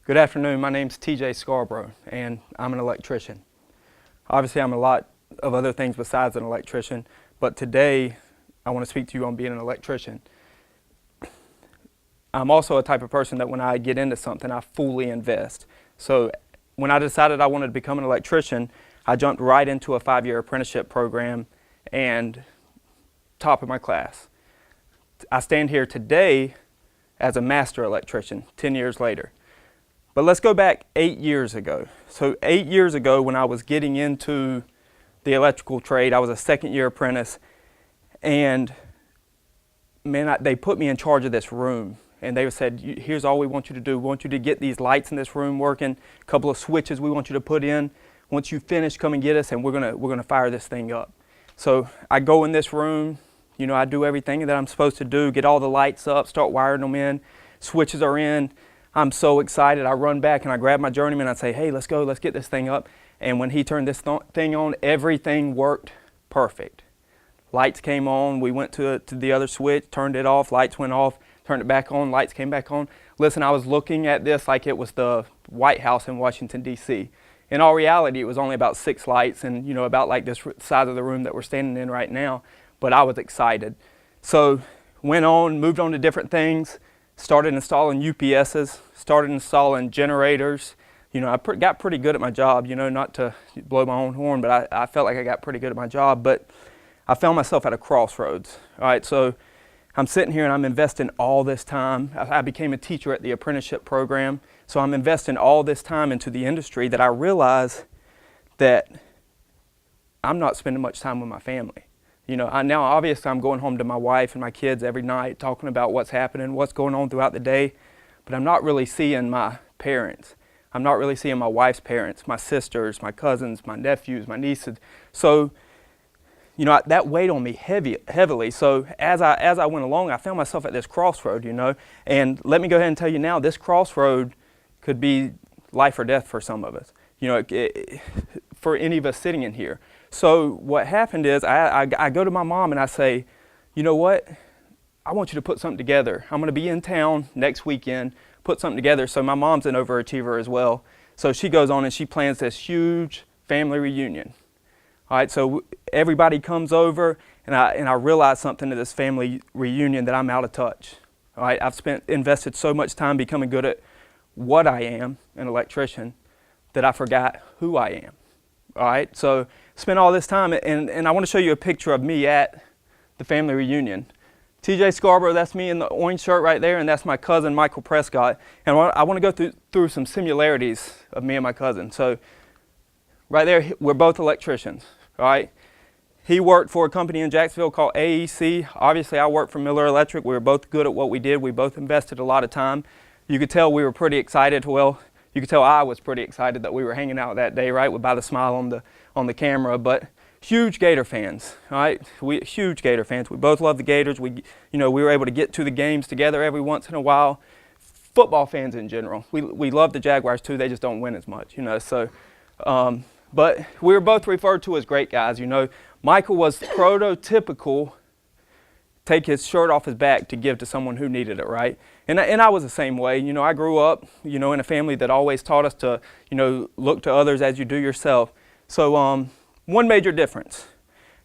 Good afternoon, my name's J Scarbrough, and I'm an electrician. Obviously, I'm a lot of other things besides an electrician, but today I want to speak to you on being an electrician. I'm also a type of person that when I get into something, I fully invest. So when I decided I wanted to become an electrician, I jumped right into a 5-year apprenticeship program and top of my class. I stand here today as a master electrician, 10 years later. But let's go back 8 years ago. So 8 years ago when I was getting into the electrical trade, I was a 2nd-year apprentice, and man, they put me in charge of this room. And they said, here's all we want you to do. We want you to get these lights in this room working, a couple of switches we want you to put in. Once you finish, come and get us, and we're gonna fire this thing up. So I go in this room, I do everything that I'm supposed to do, get all the lights up, start wiring them in, switches are in. I'm so excited. I run back and I grab my journeyman and I say, hey, let's go, let's get this thing up. And when he turned this thing on, everything worked perfect. Lights came on, we went to the other switch, turned it off, lights went off, turned it back on, lights came back on. Listen, I was looking at this like it was the White House in Washington, D.C. In all reality, it was only about 6 lights and, about like this size of the room that we're standing in right now. But I was excited. So went on, moved on to different things. Started installing UPSs, started installing generators. I got pretty good at my job, not to blow my own horn, but I felt like I got pretty good at my job. But I found myself at a crossroads. All right, so I'm sitting here and I'm investing all this time. I became a teacher at the apprenticeship program. So I'm investing all this time into the industry that I realize that I'm not spending much time with my family. Now obviously I'm going home to my wife and my kids every night talking about what's happening, what's going on throughout the day, but I'm not really seeing my parents. I'm not really seeing my wife's parents, my sisters, my cousins, my nephews, my nieces. So, that weighed on me heavily. So as I went along, I found myself at this crossroad, and let me go ahead and tell you now, this crossroad could be life or death for some of us, for any of us sitting in here. So what happened is I go to my mom and I say, you know what, I want you to put something together. I'm going to be in town next weekend, put something together. So my mom's an overachiever as well. So she goes on and she plans this huge family reunion. All right, so everybody comes over and I realize something at this family reunion that I'm out of touch. All right, I've invested so much time becoming good at what I am, an electrician, that I forgot who I am. All right, so spent all this time, and I want to show you a picture of me at the family reunion. J Scarbrough, that's me in the orange shirt right there, and that's my cousin, Michael Prescott. And I want to go through some similarities of me and my cousin. So right there, we're both electricians, all right? He worked for a company in Jacksonville called AEC. Obviously, I worked for Miller Electric. We were both good at what we did. We both invested a lot of time. You could tell we were pretty excited. Well, you could tell I was pretty excited that we were hanging out that day, right, by the smile on the camera. But huge Gator fans, all right? Huge Gator fans. We both love the Gators. We were able to get to the games together every once in a while. Football fans in general. We love the Jaguars too. They just don't win as much, So, but we were both referred to as great guys. Michael was prototypical. Take his shirt off his back to give to someone who needed it, right? And I was the same way. I grew up, in a family that always taught us to, look to others as you do yourself. So one major difference,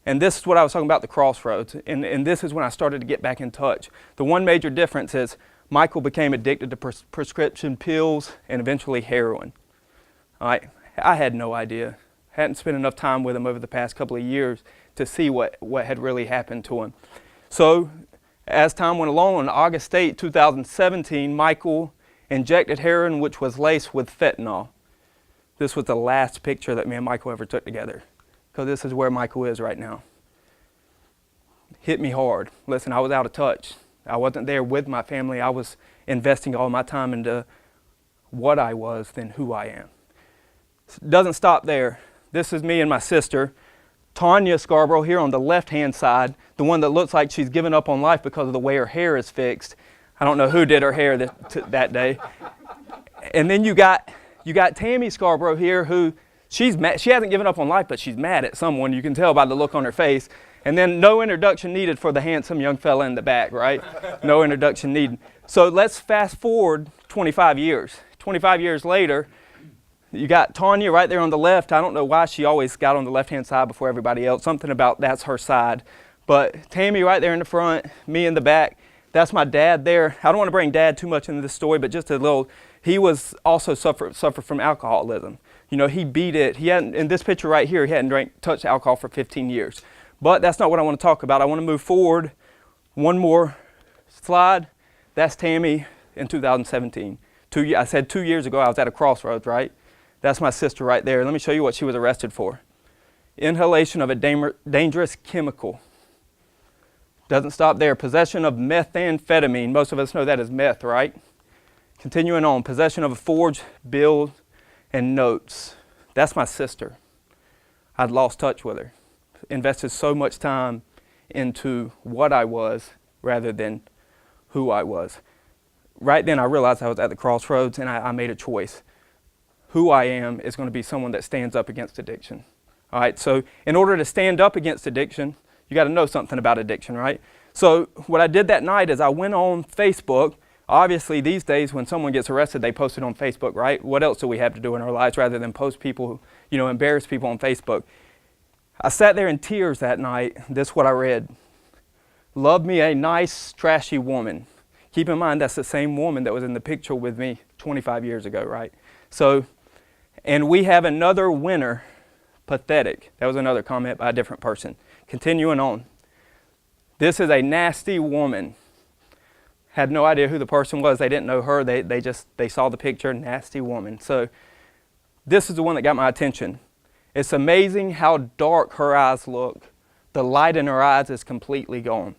and this is what I was talking about, the crossroads, and this is when I started to get back in touch. The one major difference is Michael became addicted to prescription pills and eventually heroin. All right, I had no idea. Hadn't spent enough time with him over the past couple of years to see what had really happened to him. So as time went along, on August 8, 2017, Michael injected heroin, which was laced with fentanyl. This was the last picture that me and Michael ever took together, because this is where Michael is right now. Hit me hard. Listen, I was out of touch. I wasn't there with my family. I was investing all my time into what I was than who I am. It doesn't stop there. This is me and my sister, J Scarbrough, here on the left-hand side, the one that looks like she's given up on life because of the way her hair is fixed. I don't know who did her hair that day. And then you got Tammy Scarbrough here, who she's mad. She hasn't given up on life, but she's mad at someone. You can tell by the look on her face. And then no introduction needed for the handsome young fella in the back, right? No introduction needed. So let's fast forward 25 years. 25 years later, you got Tanya right there on the left. I don't know why she always got on the left-hand side before everybody else. Something about that's her side. But Tammy right there in the front, me in the back. That's my dad there. I don't want to bring Dad too much into this story, but just a little. He was also suffered from alcoholism. You know, he beat it. He hadn't, in this picture right here, he hadn't touched alcohol for 15 years. But that's not what I want to talk about. I want to move forward. One more slide. That's Tammy in 2017. I said 2 years ago I was at a crossroads, right? That's my sister right there. Let me show you what she was arrested for. Inhalation of a dangerous chemical. Doesn't stop there. Possession of methamphetamine. Most of us know that as meth, right? Continuing on. Possession of a forged bill and notes. That's my sister. I'd lost touch with her. Invested so much time into what I was rather than who I was. Right then I realized I was at the crossroads and I made a choice. Who I am is going to be someone that stands up against addiction. All right, so in order to stand up against addiction, you got to know something about addiction, right? So what I did that night is I went on Facebook. Obviously, these days when someone gets arrested, they post it on Facebook, right? What else do we have to do in our lives rather than post people, embarrass people on Facebook? I sat there in tears that night. This is what I read. Love me a nice, trashy woman. Keep in mind, that's the same woman that was in the picture with me 25 years ago, right? So, and we have another winner, pathetic. That was another comment by a different person. Continuing on. This is a nasty woman. Had no idea who the person was. They didn't know her. They saw the picture, nasty woman. So this is the one that got my attention. It's amazing how dark her eyes look. The light in her eyes is completely gone.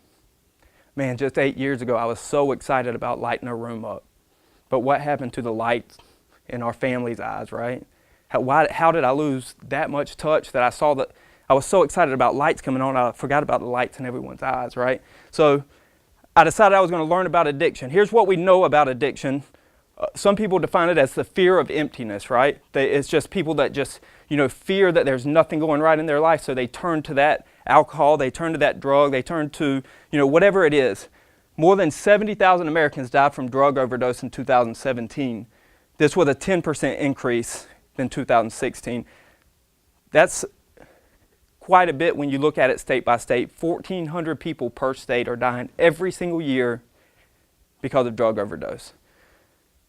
Man, just 8 years ago, I was so excited about lighting a room up. But what happened to the light in our family's eyes, right? How did I lose that much touch that I saw that I was so excited about lights coming on, I forgot about the lights in everyone's eyes, right? So I decided I was going to learn about addiction. Here's what we know about addiction. Some people define it as the fear of emptiness, right? It's just people that just, fear that there's nothing going right in their life, so they turn to that alcohol, they turn to that drug, they turn to, whatever it is. More than 70,000 Americans died from drug overdose in 2017. This was a 10% increase in 2016. That's quite a bit when you look at it state by state. 1,400 people per state are dying every single year because of drug overdose.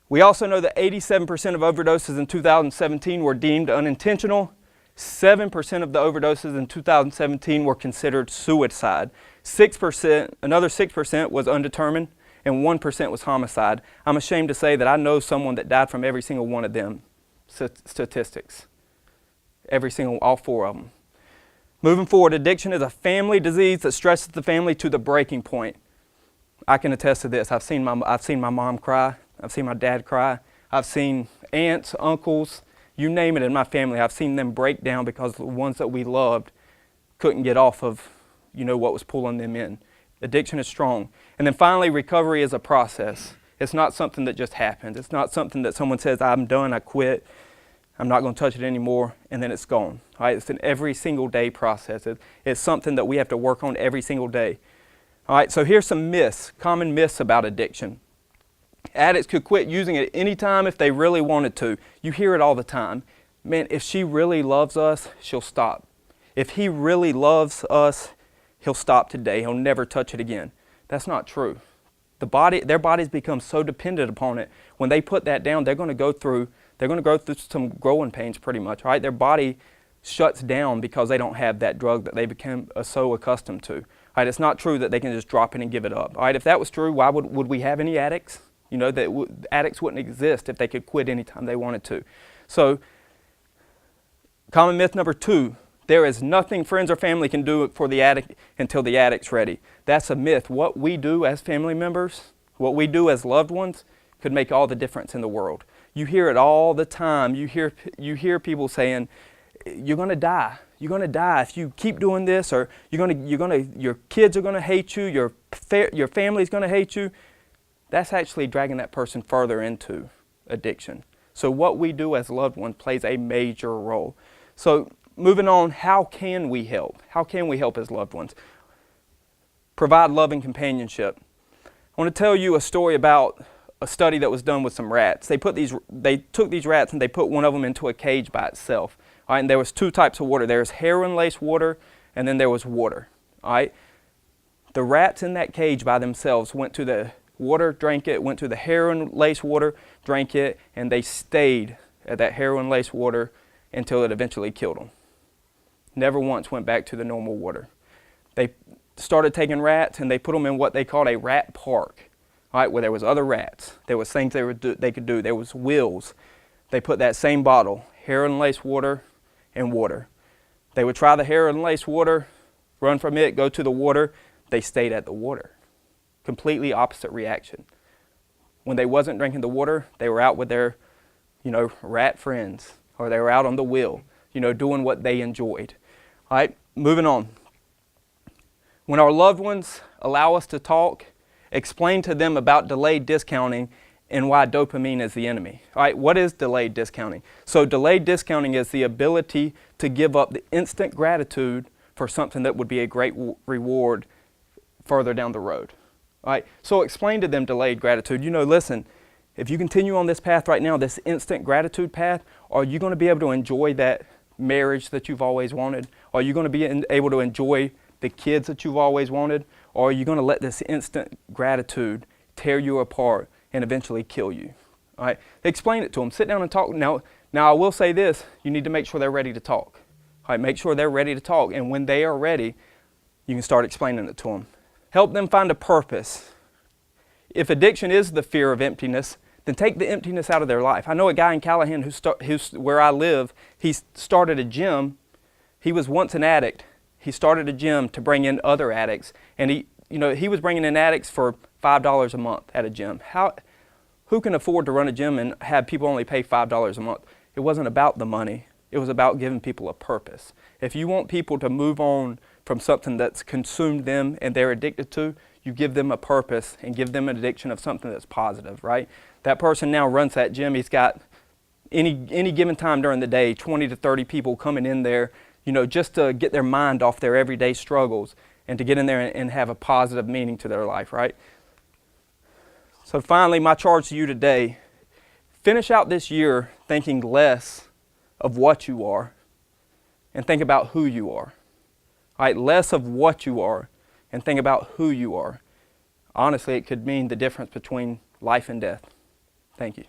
We also know that 87% of overdoses in 2017 were deemed unintentional. 7% of the overdoses in 2017 were considered suicide. Another 6% was undetermined, and 1% was homicide. I'm ashamed to say that I know someone that died from every single one of them statistics. All 4 of them. Moving forward, addiction is a family disease that stresses the family to the breaking point. I can attest to this. I've seen my mom cry. I've seen my dad cry. I've seen aunts, uncles, you name it in my family. I've seen them break down because the ones that we loved couldn't get off of, what was pulling them in. Addiction is strong. And then finally, recovery is a process. It's not something that just happens. It's not something that someone says, I'm done, I quit, I'm not going to touch it anymore, and then it's gone. All right? It's an every single day process. It's something that we have to work on every single day. All right, so here's some common myths about addiction. Addicts could quit using it anytime if they really wanted to. You hear it all the time. Man, if she really loves us, she'll stop. If he really loves us, he'll stop today. He'll never touch it again. That's not true. Their bodies become so dependent upon it. When they put that down, they're going to go through some growing pains pretty much, right? Their body shuts down because they don't have that drug that they become so accustomed to. All right, it's not true that they can just drop it and give it up. All right, if that was true, why would we have any addicts? Addicts wouldn't exist if they could quit anytime they wanted to. So, common myth number 2, there is nothing friends or family can do for the addict until the addict's ready. That's a myth. What we do as family members, what we do as loved ones, could make all the difference in the world. You hear it all the time. You hear people saying, "You're going to die. You're going to die if you keep doing this," or your kids are going to hate you. Your family's going to hate you. That's actually dragging that person further into addiction. So what we do as loved ones plays a major role. So moving on, how can we help? How can we help as loved ones? Provide love and companionship. I want to tell you a story about a study that was done with some rats. They took these rats and they put one of them into a cage by itself. All right, and there was two types of water. There was heroin-laced water, and then there was water. All right, the rats in that cage by themselves went to the water, drank it, went to the heroin-laced water, drank it, and they stayed at that heroin-laced water until it eventually killed them. Never once went back to the normal water. They started taking rats and they put them in what they called a rat park, all right, where there was other rats. There was things they could do. There was wheels. They put that same bottle, heroin-laced water and water. They would try the heroin-laced water, run from it, go to the water. They stayed at the water. Completely opposite reaction. When they wasn't drinking the water, they were out with their, rat friends, or they were out on the wheel, doing what they enjoyed. All right, moving on. When our loved ones allow us to talk, explain to them about delayed discounting and why dopamine is the enemy. All right, what is delayed discounting? So delayed discounting is the ability to give up the instant gratitude for something that would be a great reward further down the road. All right, so explain to them delayed gratitude. Listen, if you continue on this path right now, this instant gratitude path, are you going to be able to enjoy that marriage that you've always wanted? Are you going to be able to enjoy the kids that you've always wanted? Or are you going to let this instant gratitude tear you apart and eventually kill you? All right, explain it to them. Sit down and talk. Now I will say this, you need to make sure they're ready to talk. All right, make sure they're ready to talk, and when they are ready, you can start explaining it to them. Help them find a purpose. If addiction is the fear of emptiness, then take the emptiness out of their life. I know a guy in Callahan who's where I live. He started a gym. He was once an addict. He started a gym to bring in other addicts, and he was bringing in addicts for $5 a month at a gym. Who can afford to run a gym and have people only pay $5 a month? It wasn't about the money. It was about giving people a purpose. If you want people to move on from something that's consumed them and they're addicted to, you give them a purpose and give them an addiction of something that's positive, right? That person now runs that gym. He's got any given time during the day, 20 to 30 people coming in there, just to get their mind off their everyday struggles and to get in there and have a positive meaning to their life, right? So finally, my charge to you today, finish out this year thinking less of what you are and think about who you are. All right, less of what you are and think about who you are. Honestly, it could mean the difference between life and death. Thank you.